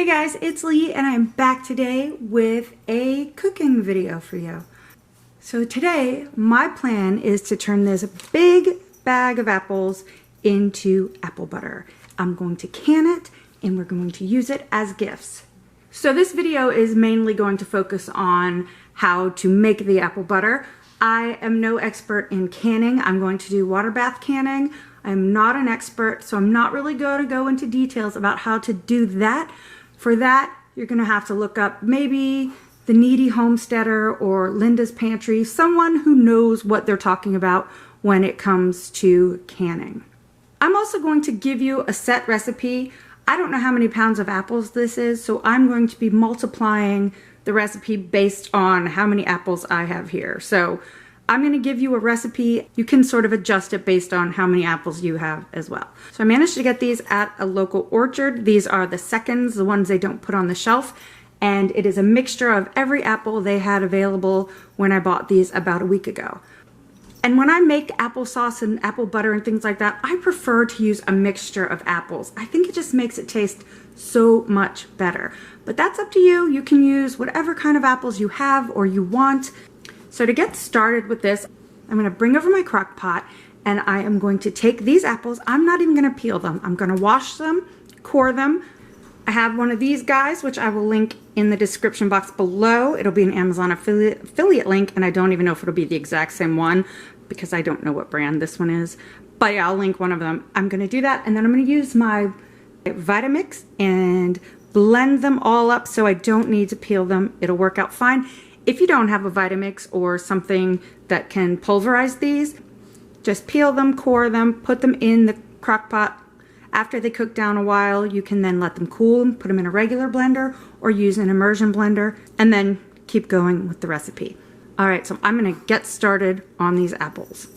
Hey guys, it's Leigh and I'm back today with a cooking video for you. So today my plan is to turn this big bag of apples into apple butter. I'm going to can it and we're going to use it as gifts. So this video is mainly going to focus on how to make the apple butter. I am no expert in canning. I'm going to do water bath canning. I'm not an expert, so I'm not really going to go into details about how to do that. For that, you're going to have to look up maybe the Needy Homesteader or Linda's Pantry, someone who knows what they're talking about when it comes to canning. I'm also going to give you a set recipe. I don't know how many pounds of apples this is, so I'm going to be multiplying the recipe based on how many apples I have here. So I'm going to give you a recipe. You can sort of adjust it based on how many apples you have as well. So I managed to get these at a local orchard. These are the seconds, the ones they don't put on the shelf. And it is a mixture of every apple they had available when I bought these about a week ago. And when I make applesauce and apple butter and things like that, I prefer to use a mixture of apples. I think it just makes it taste so much better. But that's up to you. You can use whatever kind of apples you have or you want. So to get started with this, I'm going to bring over my crock pot and I am going to take these apples. I'm not even going to peel them. I'm going to wash them, core them. I have one of these guys, which I will link in the description box below. It'll be an Amazon affiliate link, and I don't even know if it'll be the exact same one because I don't know what brand this one is. But yeah, I'll link one of them. I'm going to do that, and then I'm going to use my Vitamix and blend them all up so I don't need to peel them. It'll work out fine. If you don't have a Vitamix or something that can pulverize these, just peel them, core them, put them in the crock pot. After they cook down a while, you can then let them cool, put them in a regular blender or use an immersion blender, and then keep going with the recipe. All right, so I'm gonna get started on these apples.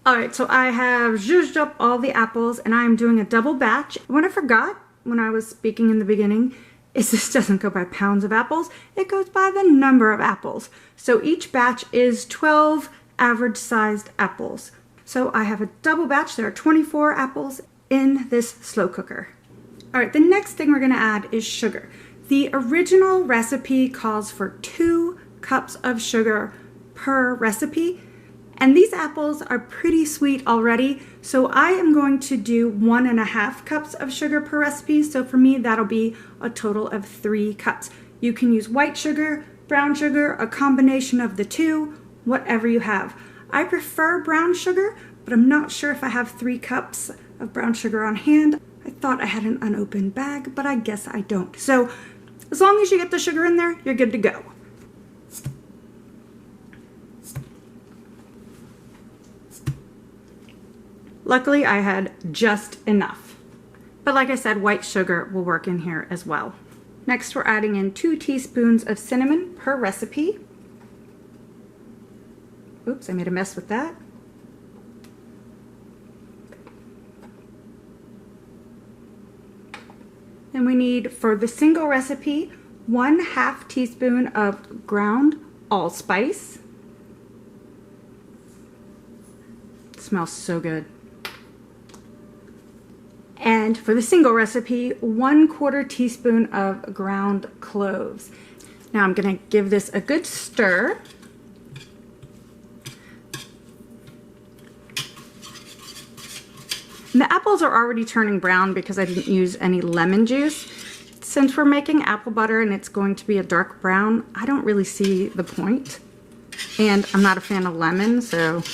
Alright, so I have zhuzhed up all the apples and I am doing a double batch. What I forgot when I was speaking in the beginning is this doesn't go by pounds of apples, it goes by the number of apples. So each batch is 12 average sized apples. So I have a double batch, there are 24 apples in this slow cooker. Alright, the next thing we're going to add is sugar. The original recipe calls for 2 cups of sugar per recipe. And these apples are pretty sweet already, so I am going to do 1.5 cups of sugar per recipe. So for me, that'll be a total of 3 cups. You can use white sugar, brown sugar, a combination of the two, whatever you have. I prefer brown sugar, but I'm not sure if I have 3 cups of brown sugar on hand. I thought I had an unopened bag, but I guess I don't. So as long as you get the sugar in there, you're good to go. Luckily, I had just enough. But like I said, white sugar will work in here as well. Next, we're adding in 2 teaspoons of cinnamon per recipe. Oops, I made a mess with that. And we need, for the single recipe, 1/2 teaspoon of ground allspice. It smells so good. And for the single recipe, 1/4 teaspoon of ground cloves. Now I'm going to give this a good stir. And the apples are already turning brown because I didn't use any lemon juice. Since we're making apple butter and it's going to be a dark brown, I don't really see the point. And I'm not a fan of lemon, so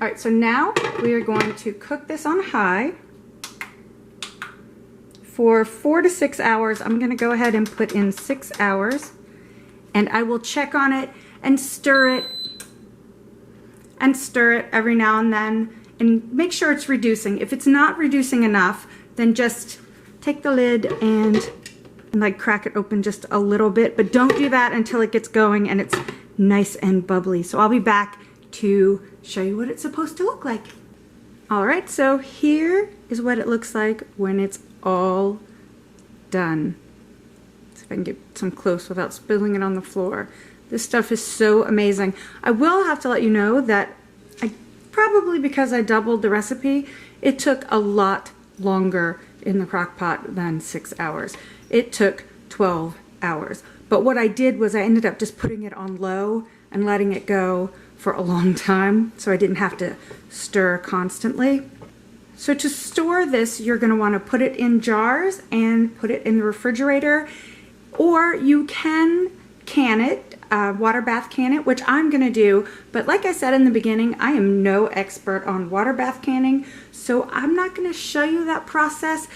Alright, so now we are going to cook this on high for 4 to 6 hours. I'm gonna go ahead and put in 6 hours, and I will check on it and stir it every now and then and make sure it's reducing. If it's not reducing enough, then just take the lid and like crack it open just a little bit, but don't do that until it gets going and it's nice and bubbly. So I'll be back to show you what it's supposed to look like. All right, so here is what it looks like when it's all done. See if I can get some close without spilling it on the floor. This stuff is so amazing. I will have to let you know that probably because I doubled the recipe, it took a lot longer in the crock pot than 6 hours. It took 12 hours. But what I did was I ended up just putting it on low and letting it go for a long time, so I didn't have to stir constantly. So to store this, you're gonna wanna put it in jars and put it in the refrigerator, or you can can it, water bath can it, which I'm gonna do. But like I said in the beginning, I am no expert on water bath canning, so I'm not gonna show you that process.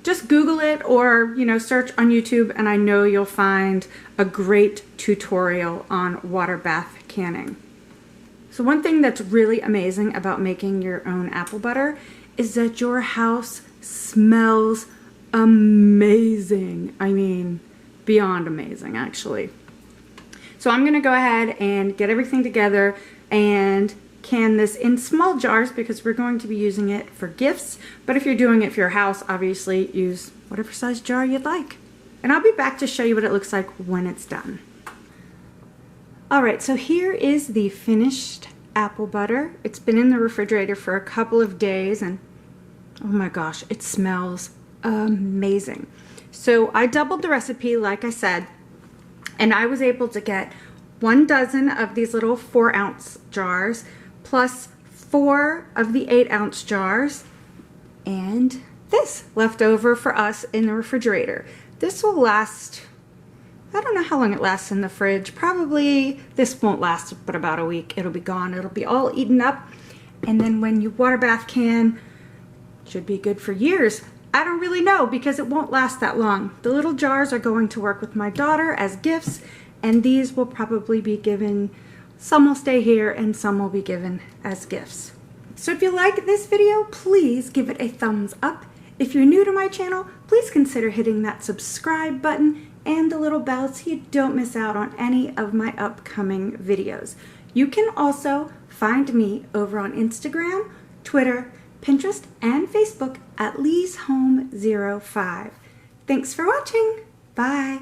Just Google it, or search on YouTube, and I know you'll find a great tutorial on water bath canning. So one thing that's really amazing about making your own apple butter is that your house smells amazing. I mean, beyond amazing, actually. So I'm gonna go ahead and get everything together and can this in small jars because we're going to be using it for gifts. But if you're doing it for your house, obviously use whatever size jar you'd like. And I'll be back to show you what it looks like when it's done. All right, so here is the finished apple butter. It's been in the refrigerator for a couple of days, and oh my gosh, it smells amazing. So I doubled the recipe, like I said, and I was able to get 1 dozen of these little 4-ounce jars, plus 4 of the 8-ounce jars, and this left over for us in the refrigerator. This will last, I don't know how long it lasts in the fridge. Probably this won't last but about a week. It'll be gone. It'll be all eaten up. And then when you water bath can, should be good for years. I don't really know because it won't last that long. The little jars are going to work with my daughter as gifts, and these will probably be given, some will stay here and some will be given as gifts. So if you like this video, please give it a thumbs up. If you're new to my channel, please consider hitting that subscribe button and the little bell so you don't miss out on any of my upcoming videos. You can also find me over on Instagram, Twitter, Pinterest, and Facebook at LeighsHome05. Thanks for watching. Bye.